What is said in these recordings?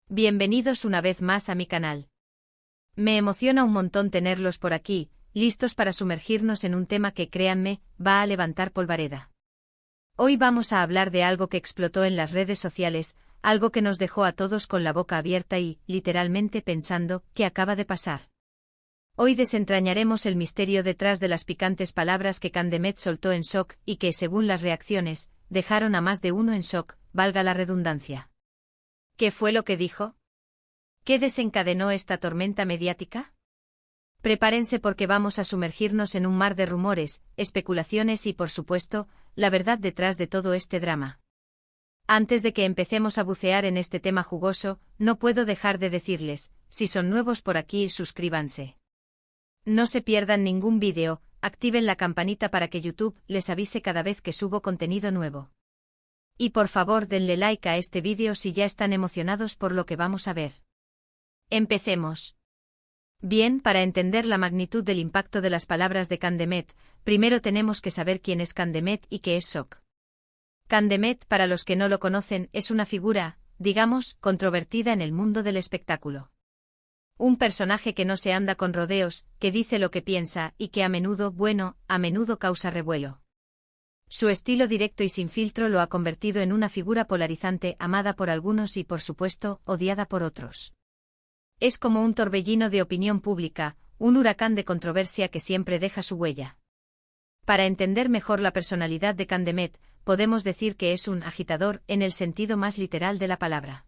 Bienvenidos una vez más a mi canal. Me emociona un montón tenerlos por aquí, listos para sumergirnos en un tema que, créanme, va a levantar polvareda. Hoy vamos a hablar de algo que explotó en las redes sociales, algo que nos dejó a todos con la boca abierta y, literalmente, pensando, ¿qué acaba de pasar? Hoy desentrañaremos el misterio detrás de las picantes palabras que Candemet soltó en shock y que, según las reacciones, dejaron a más de uno en shock, valga la redundancia. ¿Qué fue lo que dijo? ¿Qué desencadenó esta tormenta mediática? Prepárense porque vamos a sumergirnos en un mar de rumores, especulaciones y, por supuesto, la verdad detrás de todo este drama. Antes de que empecemos a bucear en este tema jugoso, no puedo dejar de decirles, si son nuevos por aquí, suscríbanse. No se pierdan ningún vídeo, activen la campanita para que YouTube les avise cada vez que subo contenido nuevo. Y por favor denle like a este vídeo si ya están emocionados por lo que vamos a ver. Empecemos. Bien, para entender la magnitud del impacto de las palabras de Candemet, primero tenemos que saber quién es Candemet y qué es shock. Candemet, para los que no lo conocen, es una figura, digamos, controvertida en el mundo del espectáculo. Un personaje que no se anda con rodeos, que dice lo que piensa y que a menudo causa revuelo. Su estilo directo y sin filtro lo ha convertido en una figura polarizante, amada por algunos y, por supuesto, odiada por otros. Es como un torbellino de opinión pública, un huracán de controversia que siempre deja su huella. Para entender mejor la personalidad de Candemet, podemos decir que es un agitador en el sentido más literal de la palabra.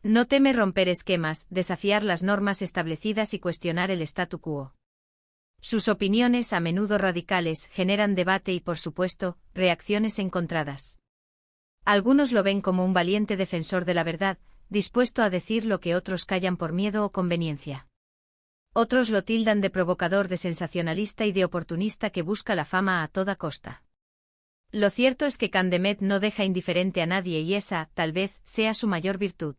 No teme romper esquemas, desafiar las normas establecidas y cuestionar el statu quo. Sus opiniones, a menudo radicales, generan debate y, por supuesto, reacciones encontradas. Algunos lo ven como un valiente defensor de la verdad, dispuesto a decir lo que otros callan por miedo o conveniencia. Otros lo tildan de provocador, de sensacionalista y de oportunista que busca la fama a toda costa. Lo cierto es que Candemet no deja indiferente a nadie y esa, tal vez, sea su mayor virtud.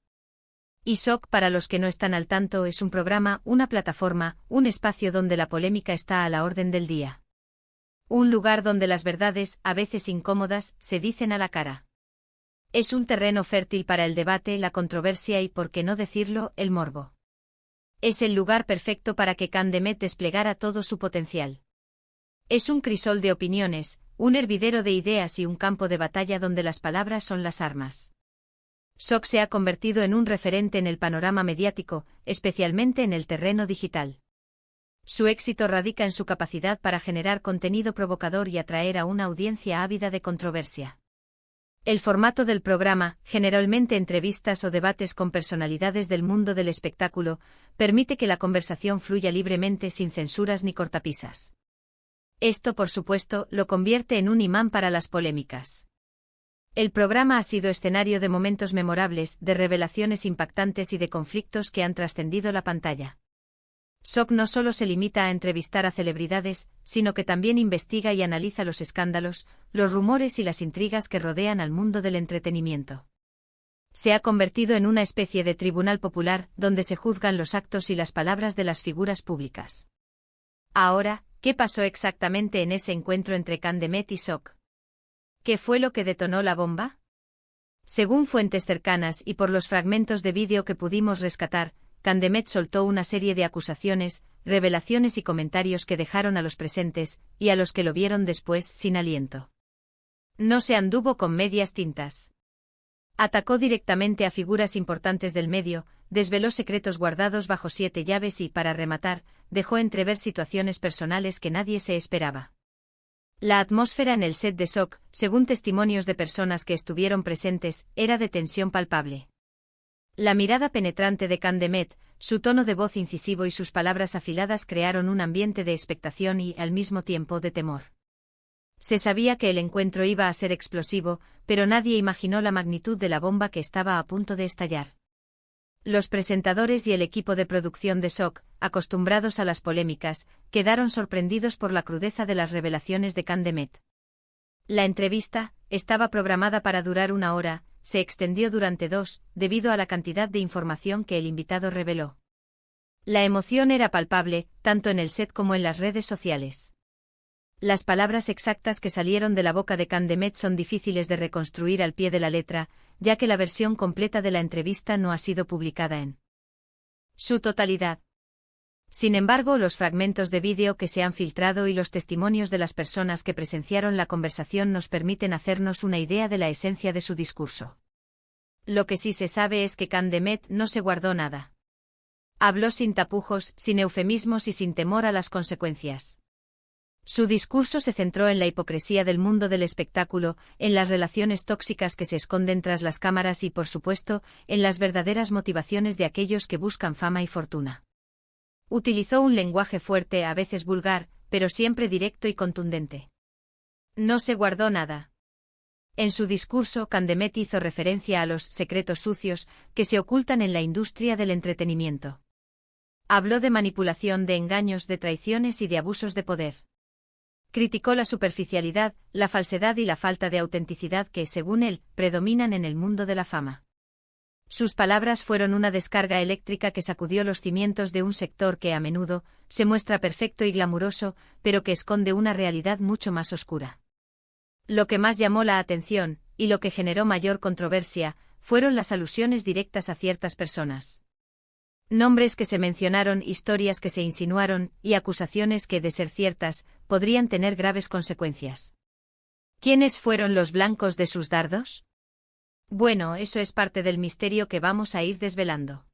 Y Shock, para los que no están al tanto, es un programa, una plataforma, un espacio donde la polémica está a la orden del día. Un lugar donde las verdades, a veces incómodas, se dicen a la cara. Es un terreno fértil para el debate, la controversia y, por qué no decirlo, el morbo. Es el lugar perfecto para que Candemet desplegara todo su potencial. Es un crisol de opiniones, un hervidero de ideas y un campo de batalla donde las palabras son las armas. Shock se ha convertido en un referente en el panorama mediático, especialmente en el terreno digital. Su éxito radica en su capacidad para generar contenido provocador y atraer a una audiencia ávida de controversia. El formato del programa, generalmente entrevistas o debates con personalidades del mundo del espectáculo, permite que la conversación fluya libremente sin censuras ni cortapisas. Esto, por supuesto, lo convierte en un imán para las polémicas. El programa ha sido escenario de momentos memorables, de revelaciones impactantes y de conflictos que han trascendido la pantalla. Shock no solo se limita a entrevistar a celebridades, sino que también investiga y analiza los escándalos, los rumores y las intrigas que rodean al mundo del entretenimiento. Se ha convertido en una especie de tribunal popular, donde se juzgan los actos y las palabras de las figuras públicas. Ahora, ¿qué pasó exactamente en ese encuentro entre Candemet y Shock? ¿Qué fue lo que detonó la bomba? Según fuentes cercanas y por los fragmentos de vídeo que pudimos rescatar, Candemet soltó una serie de acusaciones, revelaciones y comentarios que dejaron a los presentes, y a los que lo vieron después, sin aliento. No se anduvo con medias tintas. Atacó directamente a figuras importantes del medio, desveló secretos guardados bajo 7 llaves y, para rematar, dejó entrever situaciones personales que nadie se esperaba. La atmósfera en el set de Shock, según testimonios de personas que estuvieron presentes, era de tensión palpable. La mirada penetrante de Candemet, su tono de voz incisivo y sus palabras afiladas crearon un ambiente de expectación y, al mismo tiempo, de temor. Se sabía que el encuentro iba a ser explosivo, pero nadie imaginó la magnitud de la bomba que estaba a punto de estallar. Los presentadores y el equipo de producción de Shock, acostumbrados a las polémicas, quedaron sorprendidos por la crudeza de las revelaciones de Candemet. La entrevista, estaba programada para durar 1 hora, se extendió durante 2, debido a la cantidad de información que el invitado reveló. La emoción era palpable, tanto en el set como en las redes sociales. Las palabras exactas que salieron de la boca de Candemet son difíciles de reconstruir al pie de la letra, ya que la versión completa de la entrevista no ha sido publicada en su totalidad. Sin embargo, los fragmentos de vídeo que se han filtrado y los testimonios de las personas que presenciaron la conversación nos permiten hacernos una idea de la esencia de su discurso. Lo que sí se sabe es que Candemet no se guardó nada. Habló sin tapujos, sin eufemismos y sin temor a las consecuencias. Su discurso se centró en la hipocresía del mundo del espectáculo, en las relaciones tóxicas que se esconden tras las cámaras y, por supuesto, en las verdaderas motivaciones de aquellos que buscan fama y fortuna. Utilizó un lenguaje fuerte, a veces vulgar, pero siempre directo y contundente. No se guardó nada. En su discurso, Candemet hizo referencia a los secretos sucios que se ocultan en la industria del entretenimiento. Habló de manipulación, de engaños, de traiciones y de abusos de poder. Criticó la superficialidad, la falsedad y la falta de autenticidad que, según él, predominan en el mundo de la fama. Sus palabras fueron una descarga eléctrica que sacudió los cimientos de un sector que a menudo se muestra perfecto y glamuroso, pero que esconde una realidad mucho más oscura. Lo que más llamó la atención, y lo que generó mayor controversia, fueron las alusiones directas a ciertas personas. Nombres que se mencionaron, historias que se insinuaron, y acusaciones que, de ser ciertas, podrían tener graves consecuencias. ¿Quiénes fueron los blancos de sus dardos? Bueno, eso es parte del misterio que vamos a ir desvelando.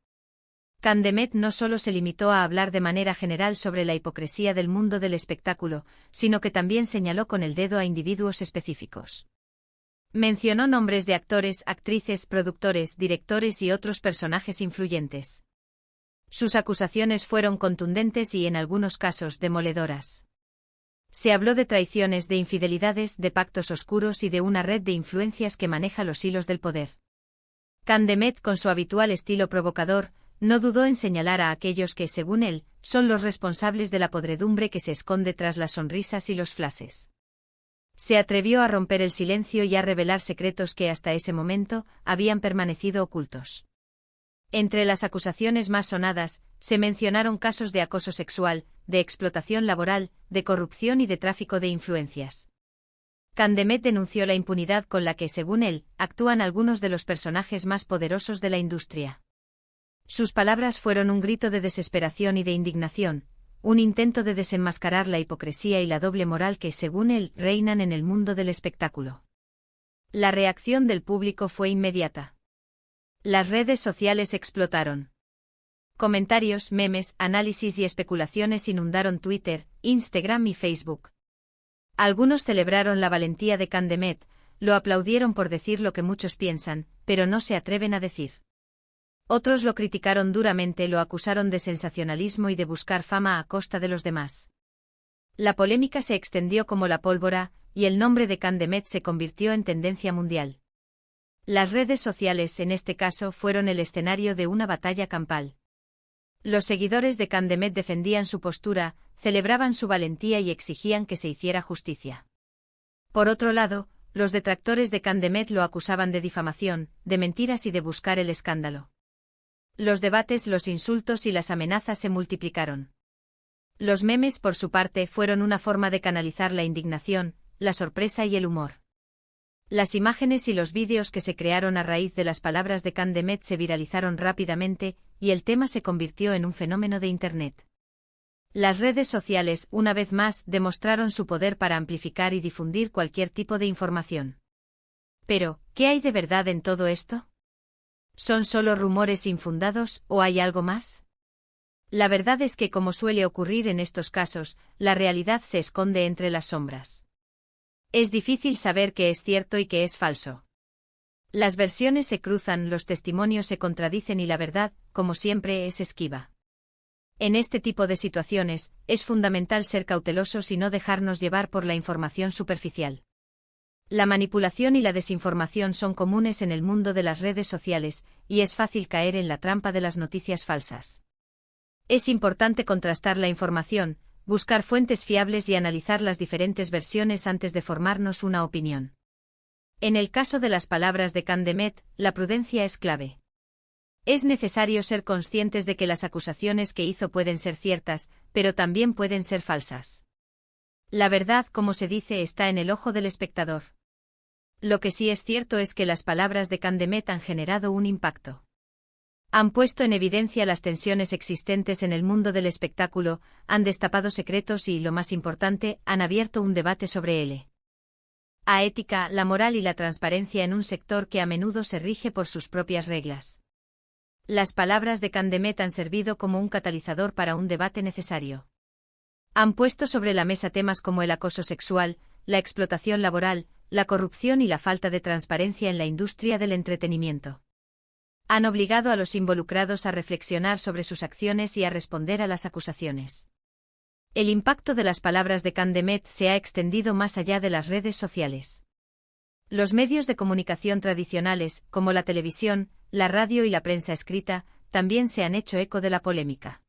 Candemet no solo se limitó a hablar de manera general sobre la hipocresía del mundo del espectáculo, sino que también señaló con el dedo a individuos específicos. Mencionó nombres de actores, actrices, productores, directores y otros personajes influyentes. Sus acusaciones fueron contundentes y, en algunos casos, demoledoras. Se habló de traiciones, de infidelidades, de pactos oscuros y de una red de influencias que maneja los hilos del poder. Candemet, con su habitual estilo provocador, no dudó en señalar a aquellos que, según él, son los responsables de la podredumbre que se esconde tras las sonrisas y los flashes. Se atrevió a romper el silencio y a revelar secretos que hasta ese momento habían permanecido ocultos. Entre las acusaciones más sonadas, se mencionaron casos de acoso sexual, de explotación laboral, de corrupción y de tráfico de influencias. Candemet denunció la impunidad con la que, según él, actúan algunos de los personajes más poderosos de la industria. Sus palabras fueron un grito de desesperación y de indignación, un intento de desenmascarar la hipocresía y la doble moral que, según él, reinan en el mundo del espectáculo. La reacción del público fue inmediata. Las redes sociales explotaron. Comentarios, memes, análisis y especulaciones inundaron Twitter, Instagram y Facebook. Algunos celebraron la valentía de Candemet, lo aplaudieron por decir lo que muchos piensan, pero no se atreven a decir. Otros lo criticaron duramente, lo acusaron de sensacionalismo y de buscar fama a costa de los demás. La polémica se extendió como la pólvora, y el nombre de Candemet se convirtió en tendencia mundial. Las redes sociales, en este caso, fueron el escenario de una batalla campal. Los seguidores de Candemet defendían su postura, celebraban su valentía y exigían que se hiciera justicia. Por otro lado, los detractores de Candemet lo acusaban de difamación, de mentiras y de buscar el escándalo. Los debates, los insultos y las amenazas se multiplicaron. Los memes, por su parte, fueron una forma de canalizar la indignación, la sorpresa y el humor. Las imágenes y los vídeos que se crearon a raíz de las palabras de Candemet se viralizaron rápidamente, y el tema se convirtió en un fenómeno de Internet. Las redes sociales, una vez más, demostraron su poder para amplificar y difundir cualquier tipo de información. Pero, ¿qué hay de verdad en todo esto? ¿Son solo rumores infundados, o hay algo más? La verdad es que, como suele ocurrir en estos casos, la realidad se esconde entre las sombras. Es difícil saber qué es cierto y qué es falso. Las versiones se cruzan, los testimonios se contradicen y la verdad, como siempre, es esquiva. En este tipo de situaciones, es fundamental ser cautelosos y no dejarnos llevar por la información superficial. La manipulación y la desinformación son comunes en el mundo de las redes sociales, y es fácil caer en la trampa de las noticias falsas. Es importante contrastar la información, buscar fuentes fiables y analizar las diferentes versiones antes de formarnos una opinión. En el caso de las palabras de Candemet, la prudencia es clave. Es necesario ser conscientes de que las acusaciones que hizo pueden ser ciertas, pero también pueden ser falsas. La verdad, como se dice, está en el ojo del espectador. Lo que sí es cierto es que las palabras de Candemet han generado un impacto. Han puesto en evidencia las tensiones existentes en el mundo del espectáculo, han destapado secretos y, lo más importante, han abierto un debate sobre él. La ética, la moral y la transparencia en un sector que a menudo se rige por sus propias reglas. Las palabras de Candemet han servido como un catalizador para un debate necesario. Han puesto sobre la mesa temas como el acoso sexual, la explotación laboral, la corrupción y la falta de transparencia en la industria del entretenimiento. Han obligado a los involucrados a reflexionar sobre sus acciones y a responder a las acusaciones. El impacto de las palabras de Candemet se ha extendido más allá de las redes sociales. Los medios de comunicación tradicionales, como la televisión, la radio y la prensa escrita, también se han hecho eco de la polémica.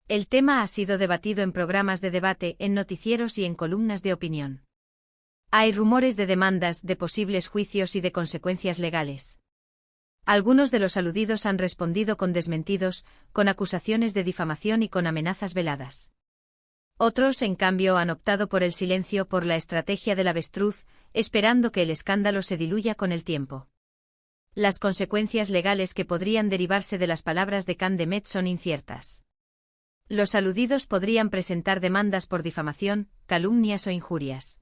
El tema ha sido debatido en programas de debate, en noticieros y en columnas de opinión. Hay rumores de demandas, de posibles juicios y de consecuencias legales. Algunos de los aludidos han respondido con desmentidos, con acusaciones de difamación y con amenazas veladas. Otros, en cambio, han optado por el silencio, por la estrategia del avestruz, esperando que el escándalo se diluya con el tiempo. Las consecuencias legales que podrían derivarse de las palabras de Candemet son inciertas. Los aludidos podrían presentar demandas por difamación, calumnias o injurias.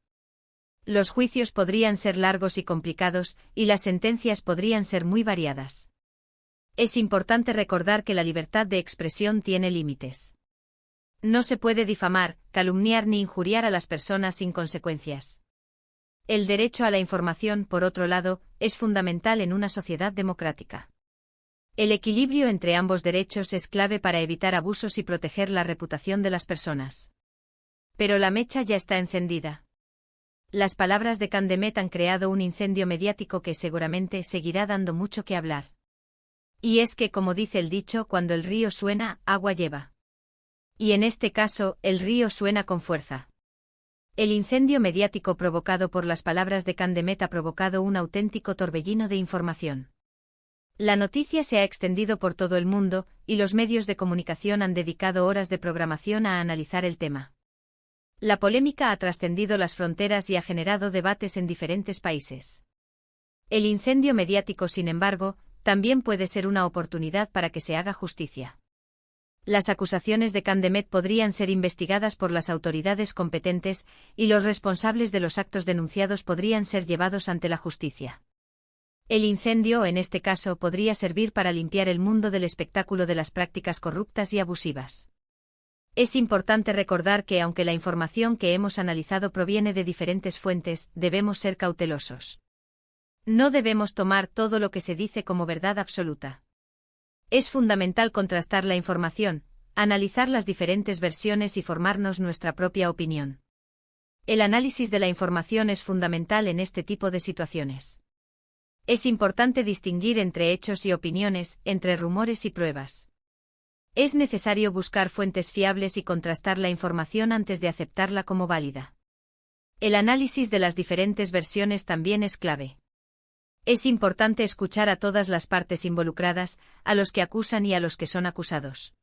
Los juicios podrían ser largos y complicados, y las sentencias podrían ser muy variadas. Es importante recordar que la libertad de expresión tiene límites. No se puede difamar, calumniar ni injuriar a las personas sin consecuencias. El derecho a la información, por otro lado, es fundamental en una sociedad democrática. El equilibrio entre ambos derechos es clave para evitar abusos y proteger la reputación de las personas. Pero la mecha ya está encendida. Las palabras de Candemet han creado un incendio mediático que seguramente seguirá dando mucho que hablar. Y es que, como dice el dicho, cuando el río suena, agua lleva. Y en este caso, el río suena con fuerza. El incendio mediático provocado por las palabras de Candemet ha provocado un auténtico torbellino de información. La noticia se ha extendido por todo el mundo, y los medios de comunicación han dedicado horas de programación a analizar el tema. La polémica ha trascendido las fronteras y ha generado debates en diferentes países. El incendio mediático, sin embargo, también puede ser una oportunidad para que se haga justicia. Las acusaciones de Candemet podrían ser investigadas por las autoridades competentes, y los responsables de los actos denunciados podrían ser llevados ante la justicia. El incendio, en este caso, podría servir para limpiar el mundo del espectáculo de las prácticas corruptas y abusivas. Es importante recordar que, aunque la información que hemos analizado proviene de diferentes fuentes, debemos ser cautelosos. No debemos tomar todo lo que se dice como verdad absoluta. Es fundamental contrastar la información, analizar las diferentes versiones y formarnos nuestra propia opinión. El análisis de la información es fundamental en este tipo de situaciones. Es importante distinguir entre hechos y opiniones, entre rumores y pruebas. Es necesario buscar fuentes fiables y contrastar la información antes de aceptarla como válida. El análisis de las diferentes versiones también es clave. Es importante escuchar a todas las partes involucradas, a los que acusan y a los que son acusados.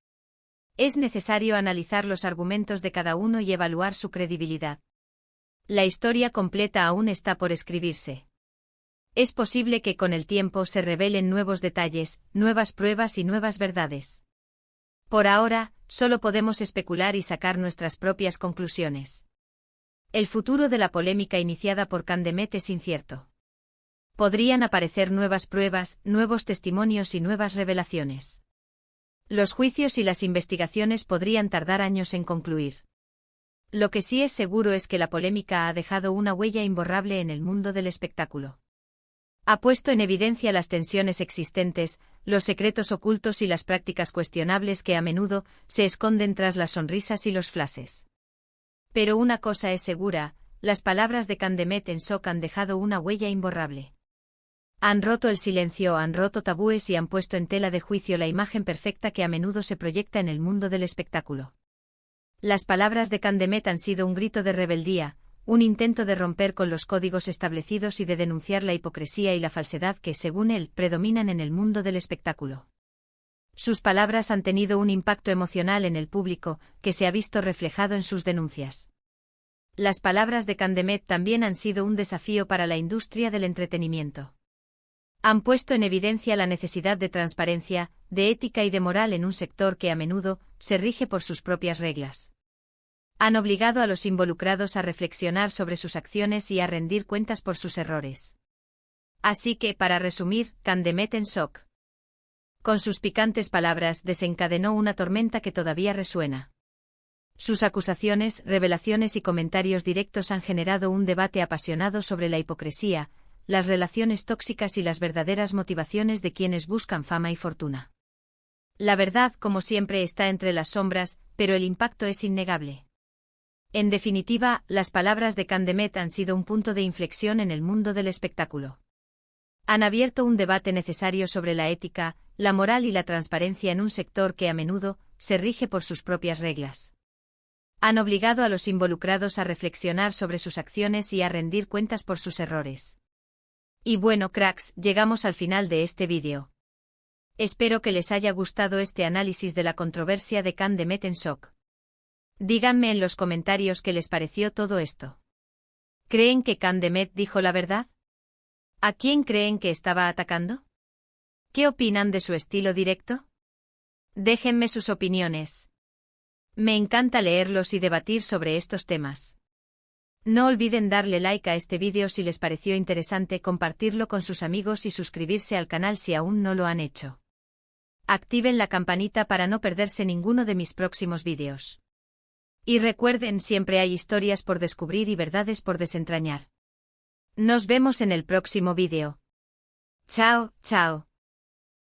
Es necesario analizar los argumentos de cada uno y evaluar su credibilidad. La historia completa aún está por escribirse. Es posible que con el tiempo se revelen nuevos detalles, nuevas pruebas y nuevas verdades. Por ahora, solo podemos especular y sacar nuestras propias conclusiones. El futuro de la polémica iniciada por Candemet es incierto. Podrían aparecer nuevas pruebas, nuevos testimonios y nuevas revelaciones. Los juicios y las investigaciones podrían tardar años en concluir. Lo que sí es seguro es que la polémica ha dejado una huella imborrable en el mundo del espectáculo. Ha puesto en evidencia las tensiones existentes, los secretos ocultos y las prácticas cuestionables que a menudo se esconden tras las sonrisas y los flashes. Pero una cosa es segura, las palabras de Candemet en shock han dejado una huella imborrable. Han roto el silencio, han roto tabúes y han puesto en tela de juicio la imagen perfecta que a menudo se proyecta en el mundo del espectáculo. Las palabras de Candemet han sido un grito de rebeldía, un intento de romper con los códigos establecidos y de denunciar la hipocresía y la falsedad que, según él, predominan en el mundo del espectáculo. Sus palabras han tenido un impacto emocional en el público, que se ha visto reflejado en sus denuncias. Las palabras de Candemet también han sido un desafío para la industria del entretenimiento. Han puesto en evidencia la necesidad de transparencia, de ética y de moral en un sector que a menudo se rige por sus propias reglas. Han obligado a los involucrados a reflexionar sobre sus acciones y a rendir cuentas por sus errores. Así que, para resumir, Candemet en shock. Con sus picantes palabras desencadenó una tormenta que todavía resuena. Sus acusaciones, revelaciones y comentarios directos han generado un debate apasionado sobre la hipocresía, las relaciones tóxicas y las verdaderas motivaciones de quienes buscan fama y fortuna. La verdad, como siempre, está entre las sombras, pero el impacto es innegable. En definitiva, las palabras de Candemet han sido un punto de inflexión en el mundo del espectáculo. Han abierto un debate necesario sobre la ética, la moral y la transparencia en un sector que a menudo se rige por sus propias reglas. Han obligado a los involucrados a reflexionar sobre sus acciones y a rendir cuentas por sus errores. Y bueno, cracks, llegamos al final de este vídeo. Espero que les haya gustado este análisis de la controversia de Candemet en shock. Díganme en los comentarios qué les pareció todo esto. ¿Creen que Candemet dijo la verdad? ¿A quién creen que estaba atacando? ¿Qué opinan de su estilo directo? Déjenme sus opiniones. Me encanta leerlos y debatir sobre estos temas. No olviden darle like a este vídeo si les pareció interesante, compartirlo con sus amigos y suscribirse al canal si aún no lo han hecho. Activen la campanita para no perderse ninguno de mis próximos vídeos. Y recuerden, siempre hay historias por descubrir y verdades por desentrañar. Nos vemos en el próximo vídeo. Chao, chao.